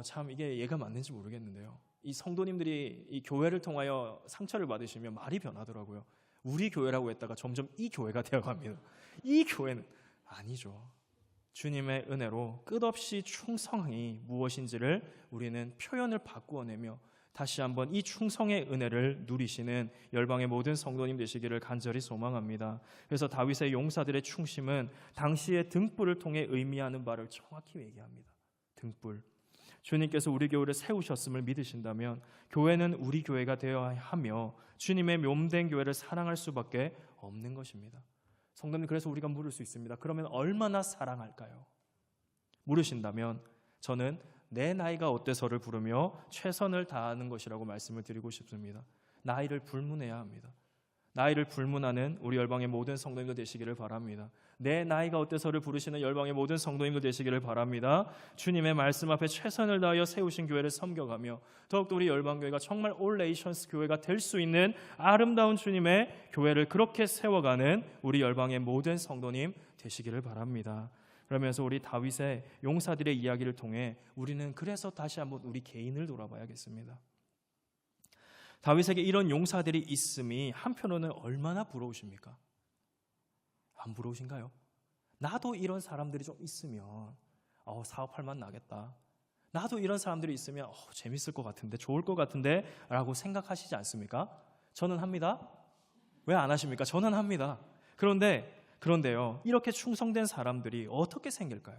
참 이게 얘가 맞는지 모르겠는데요. 이 성도님들이 이 교회를 통하여 상처를 받으시면 말이 변하더라고요. 우리 교회라고 했다가 점점 이 교회가 되어갑니다. 이 교회는 아니죠. 주님의 은혜로 끝없이 충성이 무엇인지를 우리는 표현을 바꾸어내며 다시 한번 이 충성의 은혜를 누리시는 열방의 모든 성도님 되시기를 간절히 소망합니다. 그래서 다윗의 용사들의 충심은 당시의 등불을 통해 의미하는 바를 정확히 얘기합니다. 등불. 주님께서 우리 교회를 세우셨음을 믿으신다면 교회는 우리 교회가 되어야 하며 주님의 몸된 교회를 사랑할 수밖에 없는 것입니다. 성도님, 그래서 우리가 물을 수 있습니다. 그러면 얼마나 사랑할까요? 물으신다면 저는 내 나이가 어때서를 부르며 최선을 다하는 것이라고 말씀을 드리고 싶습니다. 나이를 불문해야 합니다. 나이를 불문하는 우리 열방의 모든 성도님들 되시기를 바랍니다. 내 나이가 어때서를 부르시는 열방의 모든 성도님들 되시기를 바랍니다. 주님의 말씀 앞에 최선을 다하여 세우신 교회를 섬겨가며 더욱더 우리 열방교회가 정말 올레이션스 교회가 될 수 있는 아름다운 주님의 교회를 그렇게 세워가는 우리 열방의 모든 성도님 되시기를 바랍니다. 그러면서 우리 다윗의 용사들의 이야기를 통해 우리는 그래서 다시 한번 우리 개인을 돌아봐야겠습니다. 다윗에게 이런 용사들이 있음이 한편으로는 얼마나 부러우십니까? 안 부러우신가요? 나도 이런 사람들이 좀 있으면 사업할 맛 나겠다. 나도 이런 사람들이 있으면 재밌을 것 같은데, 좋을 것 같은데 라고 생각하시지 않습니까? 저는 합니다. 왜 안 하십니까? 저는 합니다. 그런데요, 이렇게 충성된 사람들이 어떻게 생길까요?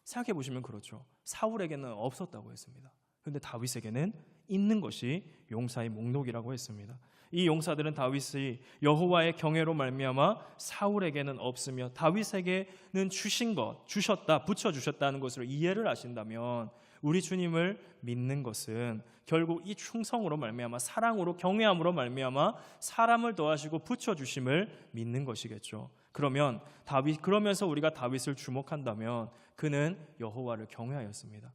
생각해 보시면 그렇죠. 사울에게는 없었다고 했습니다. 그런데 다윗에게는 있는 것이 용사의 목록이라고 했습니다. 이 용사들은 다윗이 여호와의 경외로 말미암아 사울에게는 없으며 다윗에게는 주셨다, 붙여주셨다는 것으로 이해를 하신다면 우리 주님을 믿는 것은 결국 이 충성으로 말미암아 사랑으로 경외함으로 말미암아 사람을 더하시고 붙여주심을 믿는 것이겠죠. 그러면서 우리가 다윗을 주목한다면 그는 여호와를 경외하였습니다.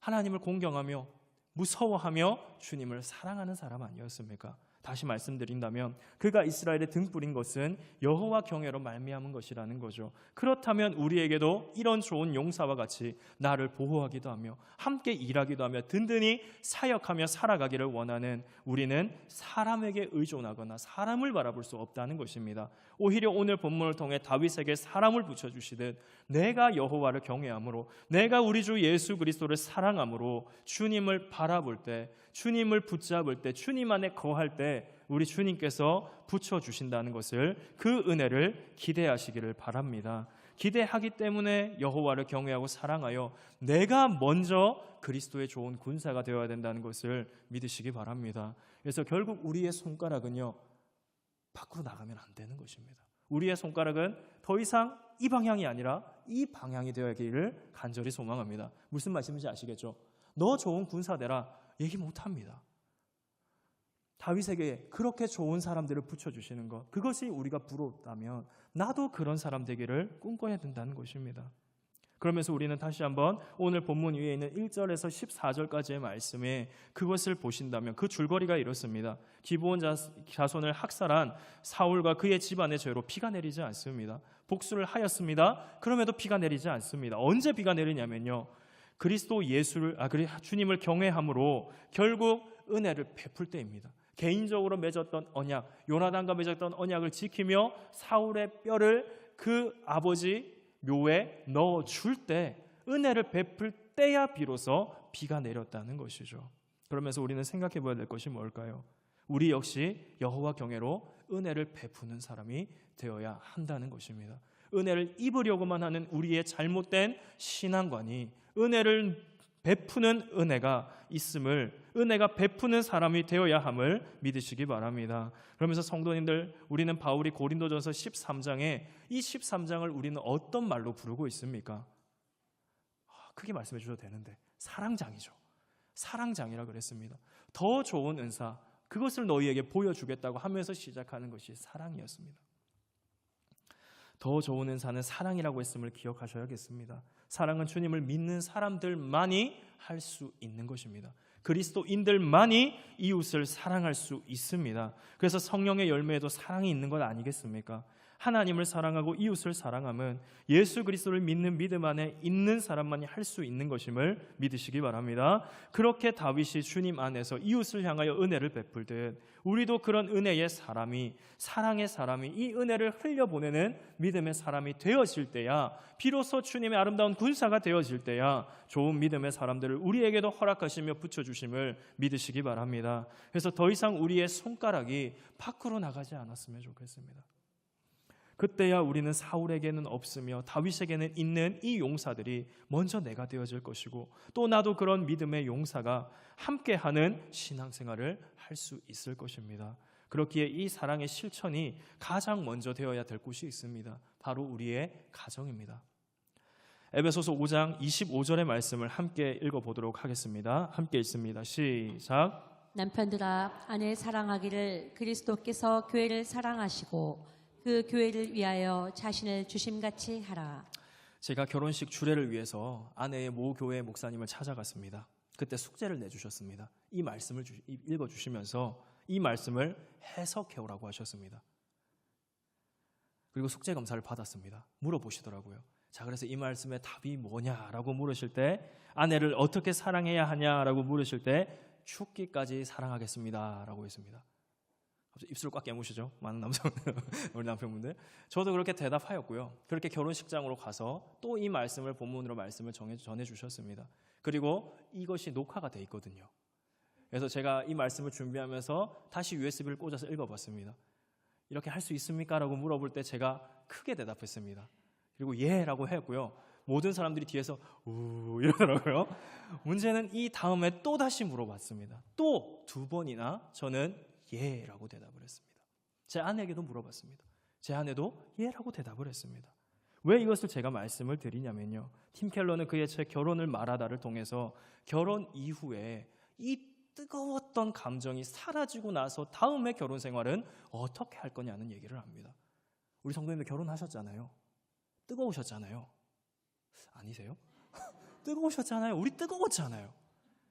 하나님을 공경하며 무서워하며 주님을 사랑하는 사람 아니었습니까? 다시 말씀드린다면 그가 이스라엘의 등불인 것은 여호와 경외로 말미암은 것이라는 거죠. 그렇다면 우리에게도 이런 좋은 용사와 같이 나를 보호하기도 하며 함께 일하기도 하며 든든히 사역하며 살아가기를 원하는 우리는 사람에게 의존하거나 사람을 바라볼 수 없다는 것입니다. 오히려 오늘 본문을 통해 다윗에게 사람을 붙여주시듯 내가 여호와를 경외함으로 내가 우리 주 예수 그리스도를 사랑함으로 주님을 바라볼 때, 주님을 붙잡을 때, 주님 안에 거할 때 우리 주님께서 붙여주신다는 것을, 그 은혜를 기대하시기를 바랍니다. 기대하기 때문에 여호와를 경외하고 사랑하여 내가 먼저 그리스도의 좋은 군사가 되어야 된다는 것을 믿으시기 바랍니다. 그래서 결국 우리의 손가락은요, 밖으로 나가면 안 되는 것입니다. 우리의 손가락은 더 이상 이 방향이 아니라 이 방향이 되어야기를 간절히 소망합니다. 무슨 말씀인지 아시겠죠? 너 좋은 군사 되라 얘기 못합니다. 다윗에게 그렇게 좋은 사람들을 붙여주시는 것, 그것이 우리가 부럽다면 나도 그런 사람 되기를 꿈꿔야 된다는 것입니다. 그러면서 우리는 다시 한번 오늘 본문 위에 있는 1절에서 14절까지의 말씀에 그것을 보신다면 그 줄거리가 이렇습니다. 기브온 자손을 학살한 사울과 그의 집안의 죄로 피가 내리지 않습니다. 복수를 하였습니다. 그럼에도 피가 내리지 않습니다. 언제 피가 내리냐면요, 그리스도 주님을 경외함으로 결국 은혜를 베풀 때입니다. 개인적으로 맺었던 언약, 요나단과 맺었던 언약을 지키며 사울의 뼈를 그 아버지 묘에 넣어줄 때, 은혜를 베풀 때야 비로소 비가 내렸다는 것이죠. 그러면서 우리는 생각해 봐야 될 것이 뭘까요? 우리 역시 여호와 경외로 은혜를 베푸는 사람이 되어야 한다는 것입니다. 은혜를 입으려고만 하는 우리의 잘못된 신앙관이 은혜를 베푸는 은혜가 있음을, 은혜가 베푸는 사람이 되어야 함을 믿으시기 바랍니다. 그러면서 성도님들, 우리는 바울이 고린도전서 13장에 이 13장을 우리는 어떤 말로 부르고 있습니까? 크게 말씀해 주셔도 되는데 사랑장이죠. 사랑장이라 그랬습니다. 더 좋은 은사, 그것을 너희에게 보여주겠다고 하면서 시작하는 것이 사랑이었습니다. 더 좋은 은사는 사랑이라고 했음을 기억하셔야겠습니다. 사랑은 주님을 믿는 사람들만이 할 수 있는 것입니다. 그리스도인들만이 이웃을 사랑할 수 있습니다. 그래서 성령의 열매에도 사랑이 있는 것 아니겠습니까? 하나님을 사랑하고 이웃을 사랑함은 예수 그리스도를 믿는 믿음 안에 있는 사람만이 할 수 있는 것임을 믿으시기 바랍니다. 그렇게 다윗이 주님 안에서 이웃을 향하여 은혜를 베풀듯 우리도 그런 은혜의 사람이, 사랑의 사람이, 이 은혜를 흘려보내는 믿음의 사람이 되어질 때야, 비로소 주님의 아름다운 군사가 되어질 때야 좋은 믿음의 사람들을 우리에게도 허락하시며 붙여주심을 믿으시기 바랍니다. 그래서 더 이상 우리의 손가락이 밖으로 나가지 않았으면 좋겠습니다. 그때야 우리는 사울에게는 없으며 다윗에게는 있는 이 용사들이 먼저 내가 되어질 것이고, 또 나도 그런 믿음의 용사가 함께하는 신앙생활을 할 수 있을 것입니다. 그렇기에 이 사랑의 실천이 가장 먼저 되어야 될 곳이 있습니다. 바로 우리의 가정입니다. 에베소서 5장 25절의 말씀을 함께 읽어보도록 하겠습니다. 함께 읽습니다. 시작. 남편들아, 아내 사랑하기를 그리스도께서 교회를 사랑하시고 그 교회를 위하여 자신을 주심같이 하라. 제가 결혼식 주례를 위해서 아내의 모 교회 목사님을 찾아갔습니다. 그때 숙제를 내주셨습니다. 이 말씀을 읽어주시면서 이 말씀을 해석해오라고 하셨습니다. 그리고 숙제 검사를 받았습니다. 물어보시더라고요. 자, 그래서 이 말씀의 답이 뭐냐라고 물으실 때, 아내를 어떻게 사랑해야 하냐라고 물으실 때 죽기까지 사랑하겠습니다라고 했습니다. 입술을 꽉 깨무시죠? 많은 남성 우리 남편분들. 저도 그렇게 대답하였고요. 그렇게 결혼식장으로 가서 또 이 말씀을 본문으로 말씀을 전해주셨습니다. 그리고 이것이 녹화가 돼 있거든요. 그래서 제가 이 말씀을 준비하면서 다시 USB를 꽂아서 읽어봤습니다. 이렇게 할 수 있습니까? 라고 물어볼 때 제가 크게 대답했습니다. 그리고 예 라고 했고요. 모든 사람들이 뒤에서 우 이러더라고요. 문제는 이 다음에 또 다시 물어봤습니다. 또 2번이나 저는 예 라고 대답을 했습니다. 제 아내에게도 물어봤습니다. 제 아내도 예 라고 대답을 했습니다. 왜 이것을 제가 말씀을 드리냐면요, 팀 켈러는 그의 책 결혼을 말하다를 통해서 결혼 이후에 이 뜨거웠던 감정이 사라지고 나서 다음에 결혼 생활은 어떻게 할 거냐는 얘기를 합니다. 우리 성도님들 결혼하셨잖아요. 뜨거우셨잖아요. 아니세요? 뜨거우셨잖아요. 우리 뜨거웠잖아요.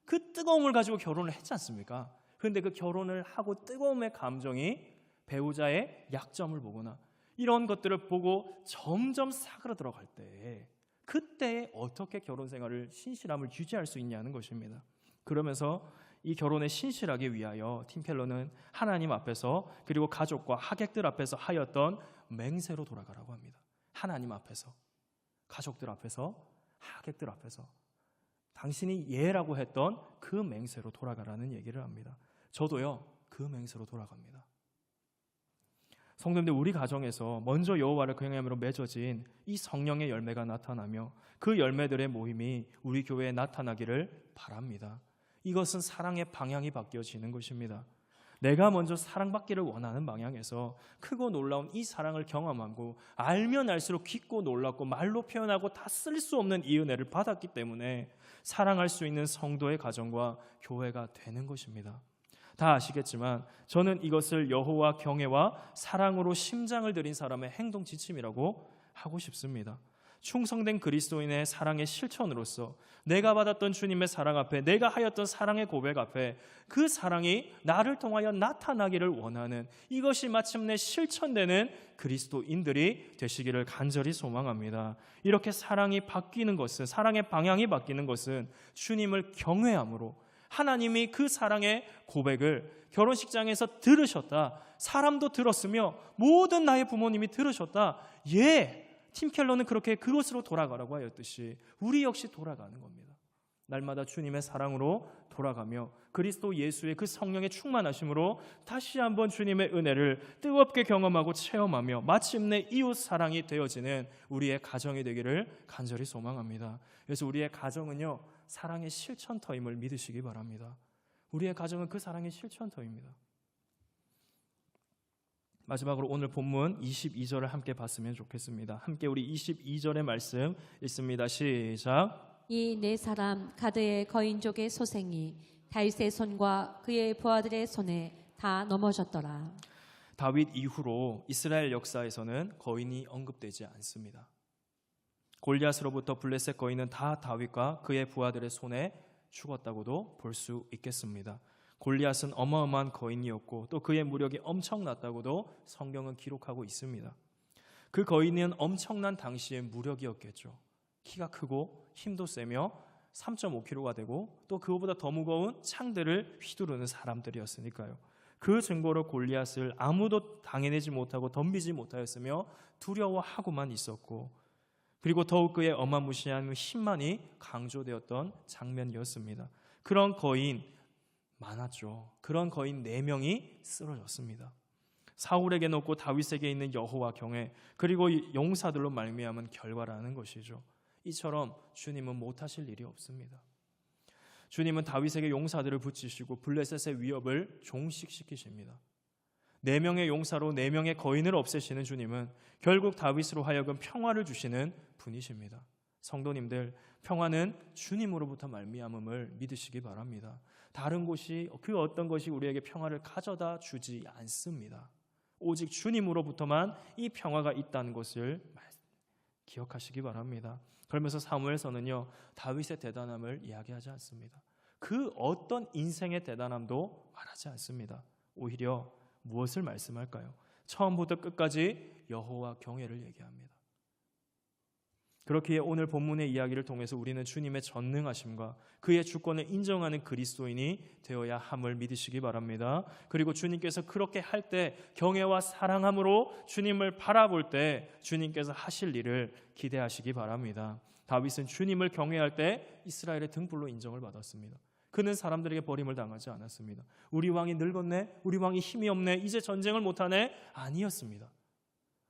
그 뜨거움을 가지고 결혼을 했지 않습니까? 그런데 그 결혼을 하고 뜨거움의 감정이 배우자의 약점을 보거나 이런 것들을 보고 점점 사그러 들어갈 때, 그때 어떻게 결혼 생활을, 신실함을 유지할 수 있냐는 것입니다. 그러면서 이 결혼에 신실하기 위하여 팀 켈러는 하나님 앞에서 그리고 가족과 하객들 앞에서 하였던 맹세로 돌아가라고 합니다. 하나님 앞에서, 가족들 앞에서, 하객들 앞에서 당신이 예라고 했던 그 맹세로 돌아가라는 얘기를 합니다. 저도요, 그 맹세로 돌아갑니다. 성도님들, 우리 가정에서 먼저 여호와를 경외함으로 맺어진 이 성령의 열매가 나타나며 그 열매들의 모임이 우리 교회에 나타나기를 바랍니다. 이것은 사랑의 방향이 바뀌어지는 것입니다. 내가 먼저 사랑받기를 원하는 방향에서 크고 놀라운 이 사랑을 경험하고 알면 알수록 깊고 놀랍고 말로 표현하고 다 쓸 수 없는 이 은혜를 받았기 때문에 사랑할 수 있는 성도의 가정과 교회가 되는 것입니다. 다 아시겠지만 저는 이것을 여호와 경외와 사랑으로 심장을 들인 사람의 행동 지침이라고 하고 싶습니다. 충성된 그리스도인의 사랑의 실천으로서 내가 받았던 주님의 사랑 앞에, 내가 하였던 사랑의 고백 앞에 그 사랑이 나를 통하여 나타나기를 원하는, 이것이 마침내 실천되는 그리스도인들이 되시기를 간절히 소망합니다. 이렇게 사랑이 바뀌는 것은, 사랑의 방향이 바뀌는 것은 주님을 경외함으로, 하나님이 그 사랑의 고백을 결혼식장에서 들으셨다, 사람도 들었으며 모든 나의 부모님이 들으셨다, 예, 팀 켈러는 그렇게 그곳으로 돌아가라고 하였듯이 우리 역시 돌아가는 겁니다. 날마다 주님의 사랑으로 돌아가며 그리스도 예수의 그 성령의 충만하심으로 다시 한번 주님의 은혜를 뜨겁게 경험하고 체험하며 마침내 이웃 사랑이 되어지는 우리의 가정이 되기를 간절히 소망합니다. 그래서 우리의 가정은요, 사랑의 실천터임을 믿으시기 바랍니다. 우리의 가정은 그 사랑의 실천터입니다. 마지막으로 오늘 본문 22절을 함께 봤으면 좋겠습니다. 함께 우리 22절의 말씀 읽습니다. 시작. 이 네 사람 가드의 거인족의 소생이 다윗의 손과 그의 부하들의 손에 다 넘어졌더라. 다윗 이후로 이스라엘 역사에서는 거인이 언급되지 않습니다. 골리앗으로부터 블레셋 거인은 다 다윗과 그의 부하들의 손에 죽었다고도 볼 수 있겠습니다. 골리앗은 어마어마한 거인이었고 또 그의 무력이 엄청났다고도 성경은 기록하고 있습니다. 그 거인은 엄청난 당시의 무력이었겠죠. 키가 크고 힘도 세며 3.5kg가 되고 또 그거보다 더 무거운 창들을 휘두르는 사람들이었으니까요. 그 증거로 골리앗을 아무도 당해내지 못하고 덤비지 못하였으며 두려워하고만 있었고, 그리고 더욱 그의 어마무시한 힘만이 강조되었던 장면이었습니다. 그런 거인 많았죠. 그런 거인 4명이 쓰러졌습니다. 사울에게 놓고 다윗에게 있는 여호와 경외, 그리고 용사들로 말미암은 결과라는 것이죠. 이처럼 주님은 못하실 일이 없습니다. 주님은 다윗에게 용사들을 붙이시고 블레셋의 위협을 종식시키십니다. 4명의 용사로 4명의 거인을 없애시는 주님은 결국 다윗으로 하여금 평화를 주시는 분이십니다. 성도님들, 평화는 주님으로부터 말미암음을 믿으시기 바랍니다. 다른 곳이, 그 어떤 것이 우리에게 평화를 가져다 주지 않습니다. 오직 주님으로부터만 이 평화가 있다는 것을 기억하시기 바랍니다. 그러면서 사무엘서는요, 다윗의 대단함을 이야기하지 않습니다. 그 어떤 인생의 대단함도 말하지 않습니다. 오히려 무엇을 말씀할까요? 처음부터 끝까지 여호와 경외를 얘기합니다. 그렇기에 오늘 본문의 이야기를 통해서 우리는 주님의 전능하심과 그의 주권을 인정하는 그리스도인이 되어야 함을 믿으시기 바랍니다. 그리고 주님께서 그렇게 할 때 경외와 사랑함으로 주님을 바라볼 때 주님께서 하실 일을 기대하시기 바랍니다. 다윗은 주님을 경외할 때 이스라엘의 등불로 인정을 받았습니다. 그는 사람들에게 버림을 당하지 않았습니다. 우리 왕이 늙었네? 우리 왕이 힘이 없네? 이제 전쟁을 못하네? 아니었습니다.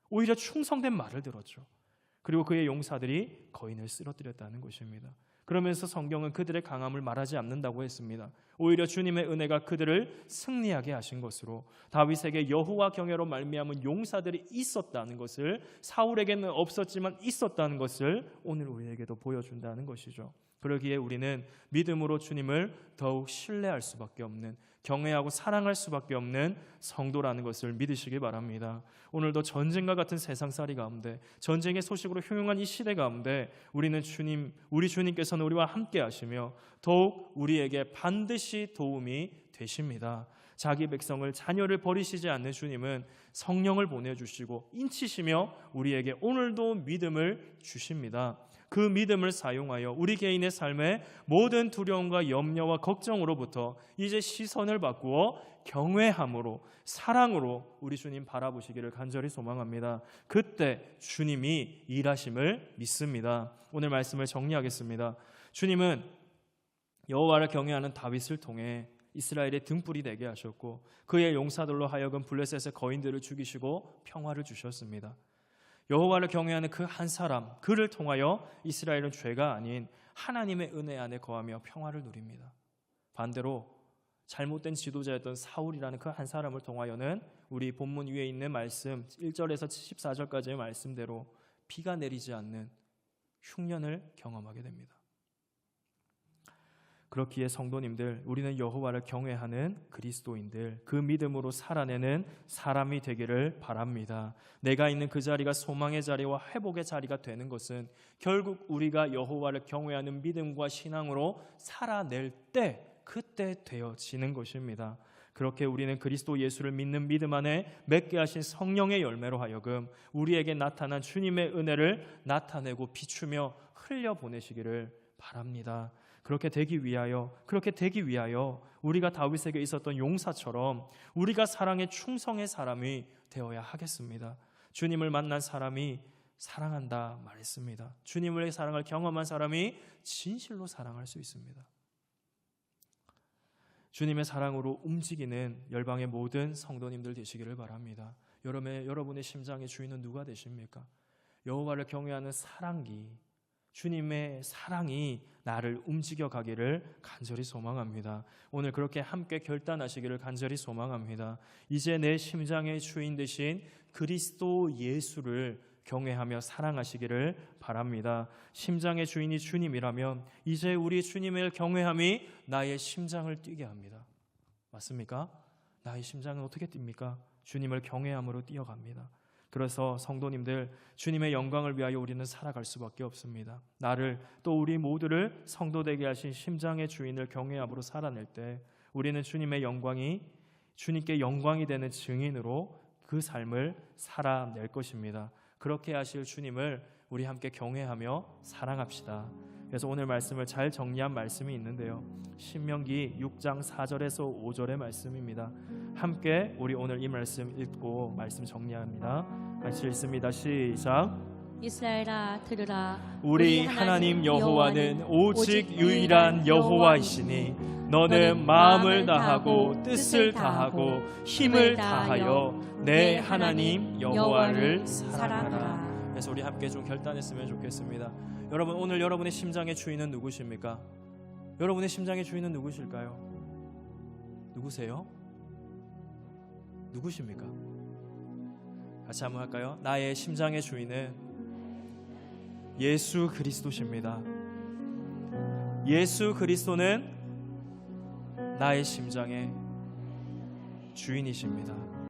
오히려 충성된 말을 들었죠. 그리고 그의 용사들이 거인을 쓰러뜨렸다는 것입니다. 그러면서 성경은 그들의 강함을 말하지 않는다고 했습니다. 오히려 주님의 은혜가 그들을 승리하게 하신 것으로 다윗에게 여호와 경외로 말미암은 용사들이 있었다는 것을, 사울에게는 없었지만 있었다는 것을 오늘 우리에게도 보여준다는 것이죠. 그러기에 우리는 믿음으로 주님을 더욱 신뢰할 수밖에 없는, 경외하고 사랑할 수밖에 없는 성도라는 것을 믿으시기 바랍니다. 오늘도 전쟁과 같은 세상살이 가운데, 전쟁의 소식으로 효용한 이 시대 가운데 우리 주님께서는 우리와 함께 하시며 더욱 우리에게 반드시 도움이 되십니다. 자기 백성을, 자녀를 버리시지 않는 주님은 성령을 보내주시고 인치시며 우리에게 오늘도 믿음을 주십니다. 그 믿음을 사용하여 우리 개인의 삶에 모든 두려움과 염려와 걱정으로부터 이제 시선을 바꾸어 경외함으로, 사랑으로 우리 주님 바라보시기를 간절히 소망합니다. 그때 주님이 일하심을 믿습니다. 오늘 말씀을 정리하겠습니다. 주님은 여호와를 경외하는 다윗을 통해 이스라엘의 등불이 되게 하셨고 그의 용사들로 하여금 블레셋의 거인들을 죽이시고 평화를 주셨습니다. 여호와를 경외하는 그 한 사람, 그를 통하여 이스라엘은 죄가 아닌 하나님의 은혜 안에 거하며 평화를 누립니다. 반대로 잘못된 지도자였던 사울이라는 그 한 사람을 통하여는 우리 본문 위에 있는 말씀 1절에서 14절까지의 말씀대로 비가 내리지 않는 흉년을 경험하게 됩니다. 그렇기에 성도님들, 우리는 여호와를 경외하는 그리스도인들, 그 믿음으로 살아내는 사람이 되기를 바랍니다. 내가 있는 그 자리가 소망의 자리와 회복의 자리가 되는 것은 결국 우리가 여호와를 경외하는 믿음과 신앙으로 살아낼 때, 그때 되어지는 것입니다. 그렇게 우리는 그리스도 예수를 믿는 믿음 안에 맺게 하신 성령의 열매로 하여금 우리에게 나타난 주님의 은혜를 나타내고 비추며 흘려보내시기를 바랍니다. 그렇게 되기 위하여 우리가 다윗에게 있었던 용사처럼 우리가 사랑에 충성의 사람이 되어야 하겠습니다. 주님을 만난 사람이 사랑한다 말했습니다. 주님의 사랑을 경험한 사람이 진실로 사랑할 수 있습니다. 주님의 사랑으로 움직이는 열방의 모든 성도님들 되시기를 바랍니다. 여러분의 심장의 주인은 누가 되십니까? 여호와를 경외하는 사랑기, 주님의 사랑이 나를 움직여가기를 간절히 소망합니다. 오늘 그렇게 함께 결단하시기를 간절히 소망합니다. 이제 내 심장의 주인 되신 그리스도 예수를 경외하며 사랑하시기를 바랍니다. 심장의 주인이 주님이라면 이제 우리 주님을 경외함이 나의 심장을 뛰게 합니다. 맞습니까? 나의 심장은 어떻게 뜁니까? 주님을 경외함으로 뛰어갑니다. 그래서 성도님들, 주님의 영광을 위하여 우리는 살아갈 수밖에 없습니다. 나를, 또 우리 모두를 성도되게 하신 심장의 주인을 경외함으로 살아낼 때 우리는 주님께 영광이 되는 증인으로 그 삶을 살아낼 것입니다. 그렇게 하실 주님을 우리 함께 경외하며 사랑합시다. 그래서 오늘 말씀을 잘 정리한 말씀이 있는데요, 신명기 6장 4절에서 5절의 말씀입니다. 함께 우리 오늘 이 말씀 읽고 말씀 정리합니다. 같이 읽습니다. 시작. 이스라엘아 들으라. 우리 하나님 여호와는 오직 유일한 여호와이시니 너는 마음을 다하고 뜻을 다하고 힘을 다하여 내 하나님 여호와를 사랑하라. 그래서 우리 함께 좀 결단했으면 좋겠습니다. 여러분, 오늘 여러분의 심장의 주인은 누구십니까? 여러분의 심장의 주인은 누구실까요? 누구세요? 누구십니까? 같이 한번 할까요? 나의 심장의 주인은 예수 그리스도십니다. 예수 그리스도는 나의 심장의 주인이십니다.